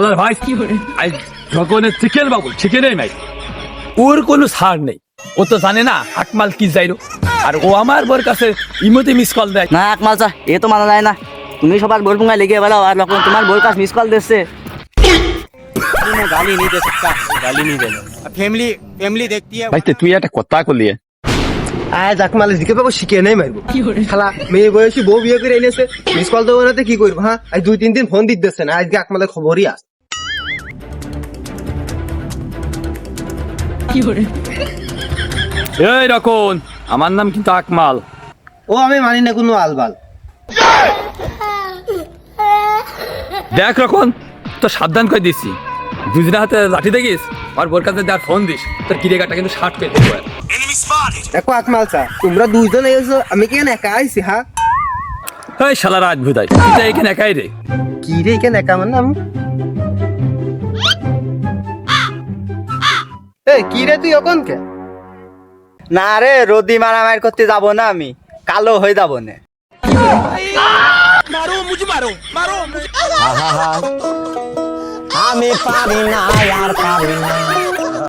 শালার ভাই আজ ভগবানের চিকেন বাবুল চিকেনই নাই, ওর কোনো ছাড় নেই। ও তো জানে না আকমাল কি যাইরো, আর ও আমার বোর কাছে ইমোতে মিস কল দেয়। না আকমাল চা, এ তো মানা যায় না। তুমি সবার বোর পুঙ্গায় লেগে বেড়াও, আর যখন তোমার বোর কাছে মিস কল দিচ্ছে गाली नहीं दे सकता, गाली नहीं देना। फैमिली फैमिली देखती है। ভাই তুই একটা কথা করলি, আজ আকমালের দিকে পাবো শিখে নেই মারবো শালা। মেয়ে বয়সী বউ বিয়ে করে এনেছে, মিস কল দেবো না কি করবো? হ্যাঁ, আজ 2-3 দিন ফোন দিতেছে না, আজকে আকমালের খবরই আস। এই রকম আমার নাম কিন্তু আকমাল। ও আমি মানি না কোনো আলবাল। দেখ রকম তো সাবধান করে দিচ্ছি, দুজনের হাতে লাঠি দেখিস আর বোর কাছে যার ফোন দিস তোর কিরেকাটা কিন্তু শার্ট পেয়ে দেবো। দেখো আকমাল চা, তোমরা দুইজন এসো, আমি কেন একা আইছি? হ্যাঁ, এই শালা রাজ ভুদাই, তুই তো এখানে একাই রে। কি রে কেন একা মানে আমি? এ কি রে তুই এখন কে? না রে, রোদি মারামারি করতে যাব না, আমি কালো হয়ে যাব না। আমি পারি না আর পারি না।